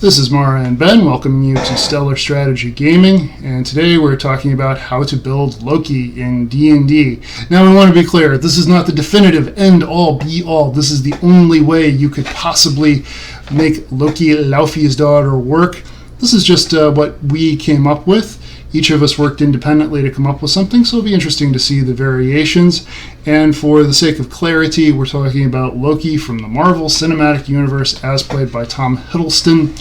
This is Mara and Ben welcoming you to Stellar Strategy Gaming, and today we're talking about how to build Loki in D&D. Now we want to be clear, this is not the definitive end-all, be-all. This is the only way you could possibly make Loki, Laufey's daughter, work. This is just what we came up with. Each of us worked independently to come up with something, so it'll be interesting to see the variations. And for the sake of clarity, we're talking about Loki from the Marvel Cinematic Universe as played by Tom Hiddleston.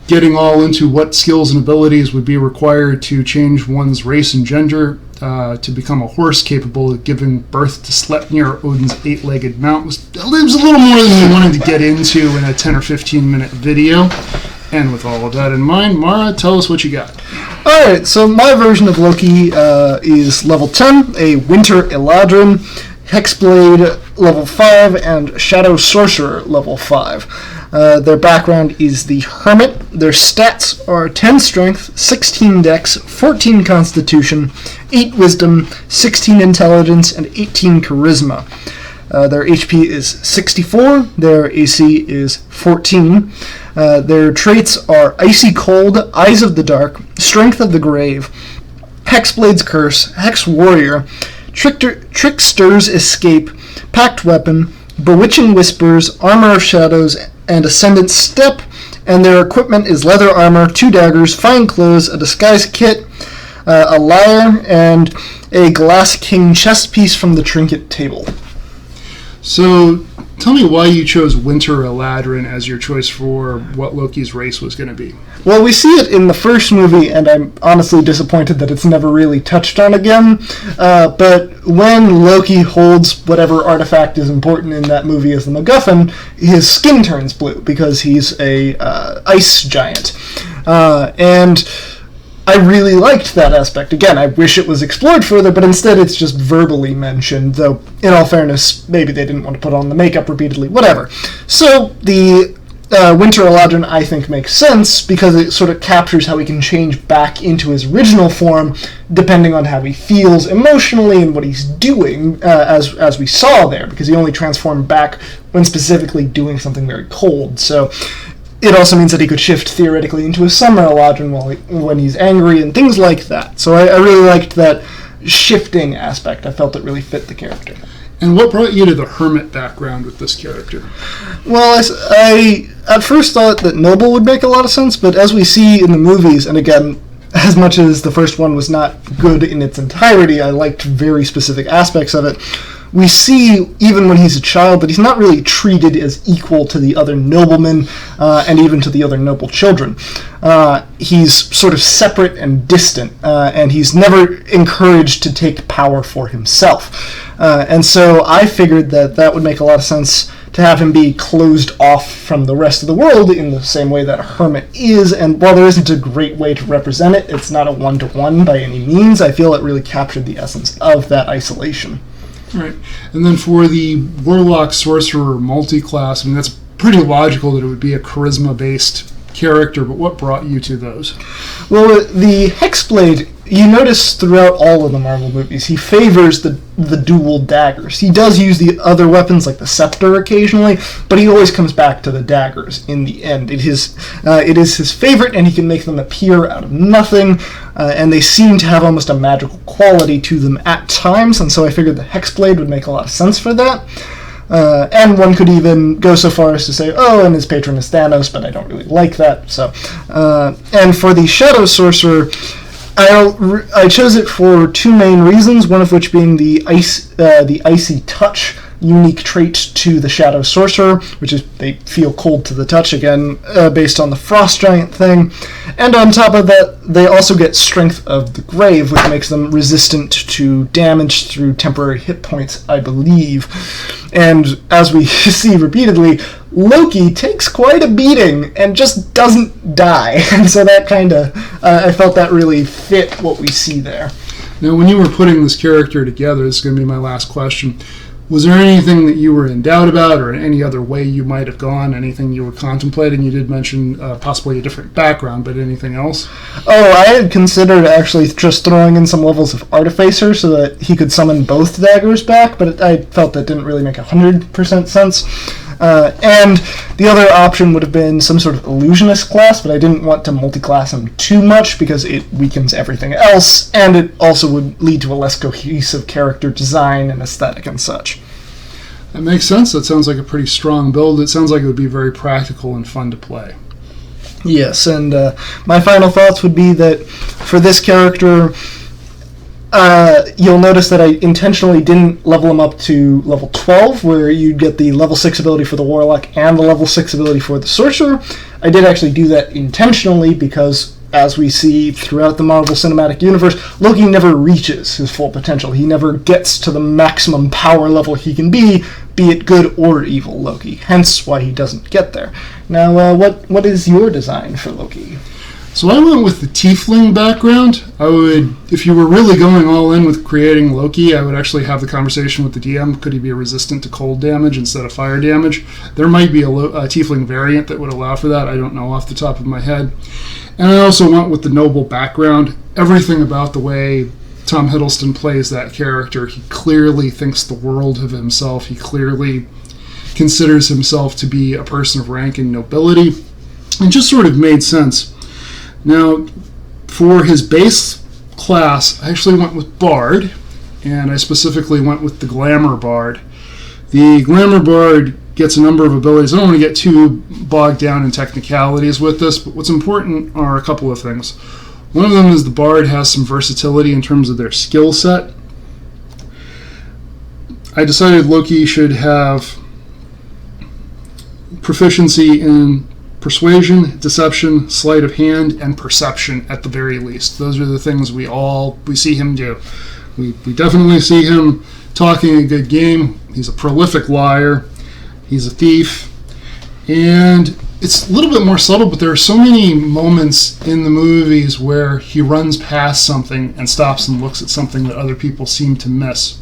Getting all into what skills and abilities would be required to change one's race and gender to become a horse capable of giving birth to Sleipnir, Odin's eight-legged mount. It was a little more than we wanted to get into in a 10 or 15 minute video. And with all of that in mind, Mara, tell us what you got. Alright, so my version of Loki is level 10, a Winter Eladrin, Hexblade level 5, and Shadow Sorcerer level 5. Their background is the Hermit. Their stats are 10 Strength, 16 Dex, 14 Constitution, 8 Wisdom, 16 Intelligence, and 18 Charisma. Their HP is 64, their AC is 14. Their traits are Icy Cold, Eyes of the Dark, Strength of the Grave, Hexblade's Curse, Hex Warrior, Trickster's Escape, Pact Weapon, Bewitching Whispers, Armor of Shadows, and Ascendant Step, and their equipment is leather armor, 2 daggers, fine clothes, a disguise kit, a lyre, and a Glass King chest piece from the trinket table. So, tell me why you chose Winter Eladrin as your choice for what Loki's race was going to be. Well, we see it in the first movie, and I'm honestly disappointed that it's never really touched on again. But when Loki holds whatever artifact is important in that movie as the MacGuffin, his skin turns blue because he's a ice giant. And I really liked that aspect. Again, I wish it was explored further, but instead it's just verbally mentioned, though, in all fairness, maybe they didn't want to put on the makeup repeatedly, whatever. So, the Winter Eladrin, I think, makes sense, because it sort of captures how he can change back into his original form, depending on how he feels emotionally and what he's doing, as we saw there, because he only transformed back when specifically doing something very cold, so it also means that he could shift theoretically into a Summer Eladrin when he's angry and things like that. So I really liked that shifting aspect. I felt it really fit the character. And what brought you to the Hermit background with this character? Well, I at first thought that Noble would make a lot of sense, but as we see in the movies, and again, as much as the first one was not good in its entirety, I liked very specific aspects of it. We see, even when he's a child, that he's not really treated as equal to the other noblemen, and even to the other noble children. He's sort of separate and distant, and he's never encouraged to take power for himself. And so I figured that would make a lot of sense to have him be closed off from the rest of the world in the same way that a hermit is, and while there isn't a great way to represent it, it's not a one-to-one by any means, I feel it really captured the essence of that isolation. Right. And then for the Warlock Sorcerer multi-class, I mean, that's pretty logical that it would be a charisma-based character, but what brought you to those? Well, the Hexblade, you notice throughout all of the Marvel movies, he favors the dual daggers. He does use the other weapons like the scepter occasionally, but he always comes back to the daggers in the end. It is his favorite, and he can make them appear out of nothing, and they seem to have almost a magical quality to them at times, and so I figured the Hexblade would make a lot of sense for that. And one could even go so far as to say, oh, and his patron is Thanos, but I don't really like that. So, and for the Shadow Sorcerer, I chose it for two main reasons, one of which being the Icy Touch unique trait to the Shadow Sorcerer, which is they feel cold to the touch, again, based on the Frost Giant thing. And on top of that, they also get Strength of the Grave, which makes them resistant to damage through temporary hit points, I believe. And as we see repeatedly, Loki takes quite a beating and just doesn't die. And so that kind of, I felt that really fit what we see there. Now, when you were putting this character together, this is going to be my last question, was there anything that you were in doubt about, or any other way you might have gone, anything you were contemplating? You did mention possibly a different background, but anything else? Oh, I had considered actually just throwing in some levels of Artificer so that he could summon both daggers back, but I felt that didn't really make 100% sense. And the other option would have been some sort of illusionist class, but I didn't want to multi-class him too much because it weakens everything else, and it also would lead to a less cohesive character design and aesthetic and such. That makes sense. That sounds like a pretty strong build. It sounds like it would be very practical and fun to play. Yes, and my final thoughts would be that for this character, you'll notice that I intentionally didn't level him up to level 12, where you'd get the level 6 ability for the Warlock and the level 6 ability for the Sorcerer. I did actually do that intentionally because, as we see throughout the Marvel Cinematic Universe, Loki never reaches his full potential. He never gets to the maximum power level he can be it good or evil Loki. Hence why he doesn't get there. Now, what is your design for Loki? So I went with the Tiefling background. I would, if you were really going all in with creating Loki, I would actually have the conversation with the DM. Could he be resistant to cold damage instead of fire damage? There might be a Tiefling variant that would allow for that. I don't know off the top of my head. And I also went with the noble background. Everything about the way Tom Hiddleston plays that character, he clearly thinks the world of himself. He clearly considers himself to be a person of rank and nobility. It just sort of made sense. Now, for his base class, I actually went with Bard, and I specifically went with the Glamour Bard. The Glamour Bard gets a number of abilities. I don't want to get too bogged down in technicalities with this, but what's important are a couple of things. One of them is the Bard has some versatility in terms of their skill set. I decided Loki should have proficiency in persuasion, deception, sleight of hand, and perception at the very least. Those are the things we see him do. We definitely see him talking a good game. He's a prolific liar. He's a thief. And it's a little bit more subtle, but there are so many moments in the movies where he runs past something and stops and looks at something that other people seem to miss.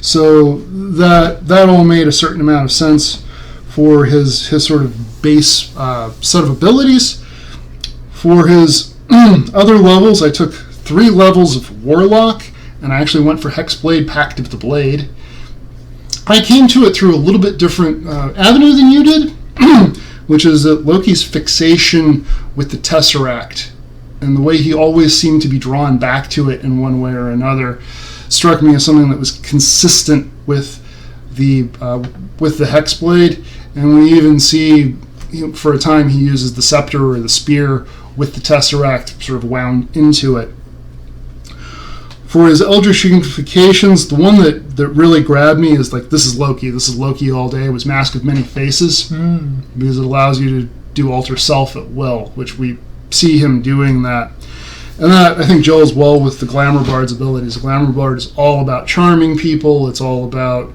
So that all made a certain amount of sense for his sort of base set of abilities. For his other levels, I took 3 levels of Warlock, and I actually went for Hexblade, Pact of the Blade. I came to it through a little bit different avenue than you did, which is that Loki's fixation with the Tesseract and the way he always seemed to be drawn back to it in one way or another struck me as something that was consistent with the Hexblade. And we even see, for a time, he uses the scepter or the spear with the Tesseract sort of wound into it. For his Eldritch Unifications, the one that really grabbed me is like, this is Loki all day, was Mask of Many Faces, because it allows you to do alter self at will, which we see him doing that. And that, I think, gels well with the Glamour Bard's abilities. The Glamour Bard is all about charming people. It's all about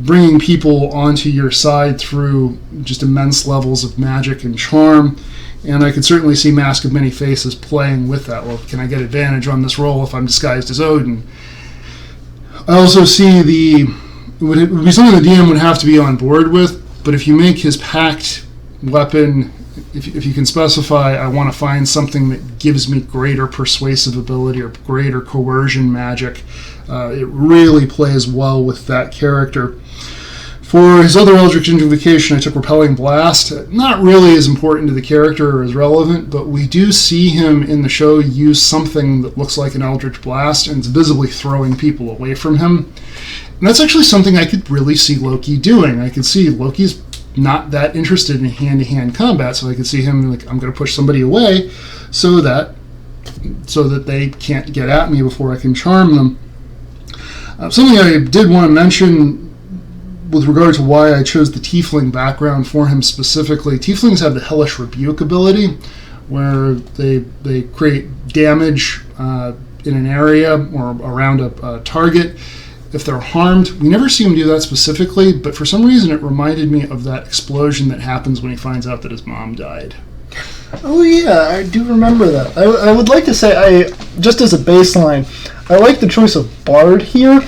bringing people onto your side through just immense levels of magic and charm. And I could certainly see Mask of Many Faces playing with that. Well, can I get advantage on this roll if I'm disguised as Odin? I also see it would be something the DM would have to be on board with, but if you make his pact weapon, if you can specify, I want to find something that gives me greater persuasive ability or greater coercion magic, it really plays well with that character. For his other Eldritch Invocation, I took Repelling Blast. Not really as important to the character or as relevant, but we do see him in the show use something that looks like an Eldritch Blast, and it's visibly throwing people away from him. And that's actually something I could really see Loki doing. I could see Loki's not that interested in hand-to-hand combat, so I could see him like, I'm going to push somebody away so that they can't get at me before I can charm them. Something I did want to mention with regard to why I chose the Tiefling background for him specifically, Tieflings have the Hellish Rebuke ability, where they create damage in an area or around a target if they're harmed. We never see him do that specifically, but for some reason it reminded me of that explosion that happens when he finds out that his mom died. Oh yeah, I do remember that. I would like to say, just as a baseline, I like the choice of Bard here,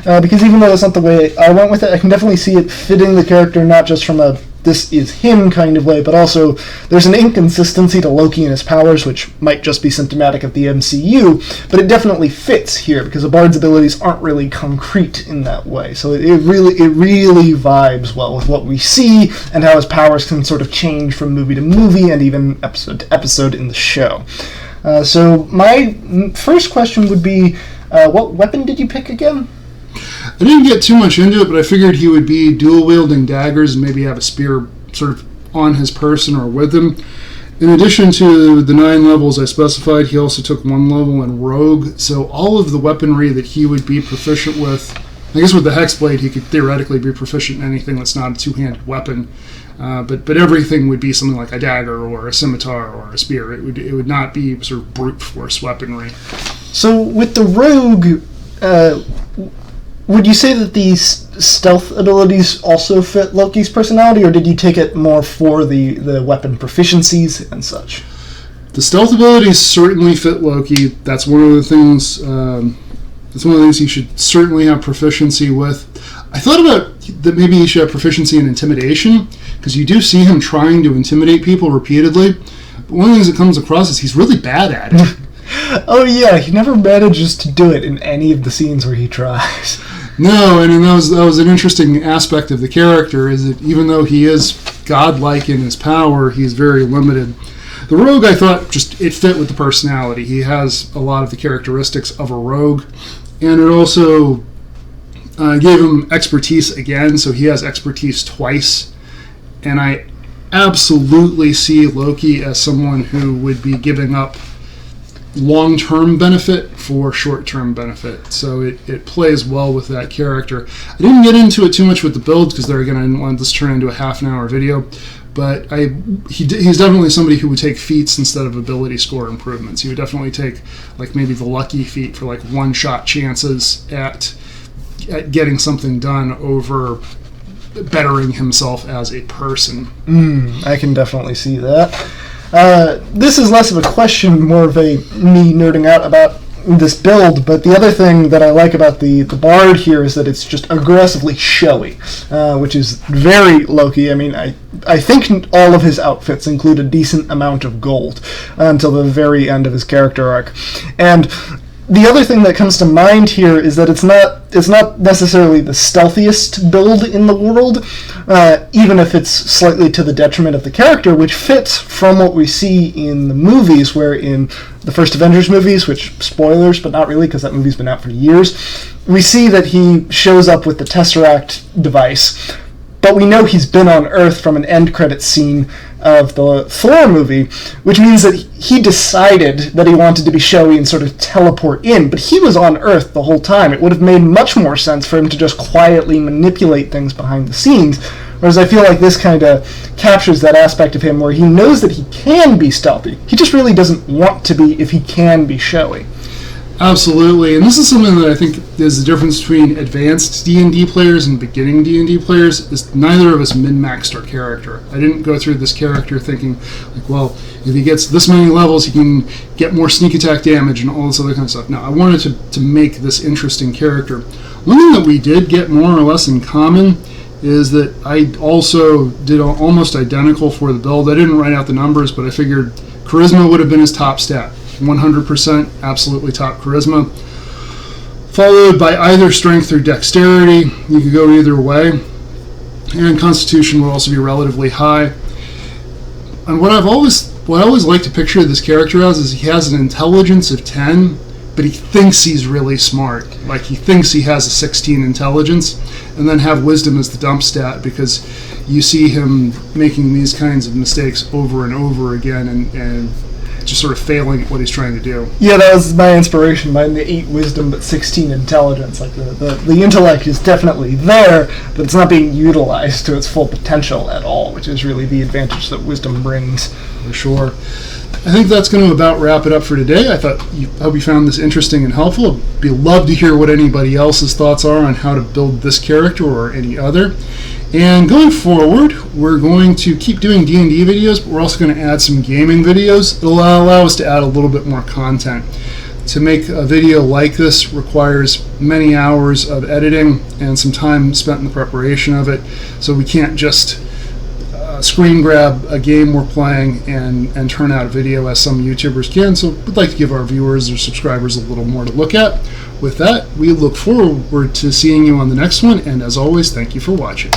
because even though that's not the way I went with it, I can definitely see it fitting the character not just from a this is him kind of way, but also there's an inconsistency to Loki and his powers, which might just be symptomatic of the MCU, but it definitely fits here because a bard's abilities aren't really concrete in that way. So it really vibes well with what we see and how his powers can sort of change from movie to movie and even episode to episode in the show. So my first question would be, what weapon did you pick again? I didn't get too much into it, but I figured he would be dual-wielding daggers and maybe have a spear sort of on his person or with him. In addition to the 9 levels I specified, he also took 1 level in Rogue, so all of the weaponry that he would be proficient with, I guess with the Hexblade he could theoretically be proficient in anything that's not a two-handed weapon, but everything would be something like a dagger or a scimitar or a spear. It would not be sort of brute force weaponry. So with the Rogue, would you say that these stealth abilities also fit Loki's personality, or did you take it more for the weapon proficiencies and such? The stealth abilities certainly fit Loki. That's one of the things. That's one of the things he should certainly have proficiency with. I thought about that maybe he should have proficiency in intimidation, because you do see him trying to intimidate people repeatedly. But one of the things that comes across is he's really bad at it. Oh yeah, he never manages to do it in any of the scenes where he tries. No, and that was an interesting aspect of the character, is that even though he is godlike in his power, he's very limited. The Rogue, I thought, it fit with the personality. He has a lot of the characteristics of a rogue, and it also gave him expertise again, so he has expertise twice, and I absolutely see Loki as someone who would be giving up long-term benefit for short-term benefit, so it plays well with that character. I didn't get into it too much with the builds because there again I didn't want this to turn into a half-an-hour video, but he's definitely somebody who would take feats instead of ability score improvements. He would definitely take like maybe the lucky feat for like one-shot chances at getting something done over bettering himself as a person. I can definitely see that. This is less of a question, more of a me nerding out about this build, but the other thing that I like about the Bard here is that it's just aggressively showy, which is very Loki. I mean, I think all of his outfits include a decent amount of gold until the very end of his character arc. And the other thing that comes to mind here is that it's not necessarily the stealthiest build in the world, even if it's slightly to the detriment of the character, which fits from what we see in the movies, where in the first Avengers movies, which, spoilers, but not really because that movie's been out for years, we see that he shows up with the Tesseract device, but we know he's been on Earth from an end credits scene of the Thor movie, which means that he decided that he wanted to be showy and sort of teleport in, but he was on Earth the whole time. It would have made much more sense for him to just quietly manipulate things behind the scenes, whereas I feel like this kind of captures that aspect of him where he knows that he can be stealthy. He just really doesn't want to be if he can be showy. Absolutely, and this is something that I think is the difference between advanced D&D players and beginning D&D players, is neither of us min-maxed our character. I didn't go through this character thinking, like, well, if he gets this many levels, he can get more sneak attack damage and all this other kind of stuff. No, I wanted to make this interesting character. One thing that we did get more or less in common is that I also did almost identical for the build. I didn't write out the numbers, but I figured charisma would have been his top stat. 100% absolutely top charisma, followed by either strength or dexterity. You could go either way, and constitution would also be relatively high. And what I always like to picture this character as is he has an intelligence of 10, but he thinks he's really smart. Like he thinks he has a 16 intelligence, and then have wisdom as the dump stat because you see him making these kinds of mistakes over and over again and just sort of failing at what he's trying to do. Yeah, that was my inspiration behind the 8 wisdom but 16 intelligence. Like the intellect is definitely there, but it's not being utilized to its full potential at all, which is really the advantage that wisdom brings. For sure. I think that's going to about wrap it up for today. I hope you found this interesting and helpful. I'd love to hear what anybody else's thoughts are on how to build this character or any other. And going forward, we're going to keep doing D&D videos, but we're also going to add some gaming videos. It'll allow us to add a little bit more content. To make a video like this requires many hours of editing and some time spent in the preparation of it, so we can't just screen grab a game we're playing and turn out a video as some YouTubers can. So we'd like to give our viewers or subscribers a little more to look at. With that, we look forward to seeing you on the next one, and as always, thank you for watching.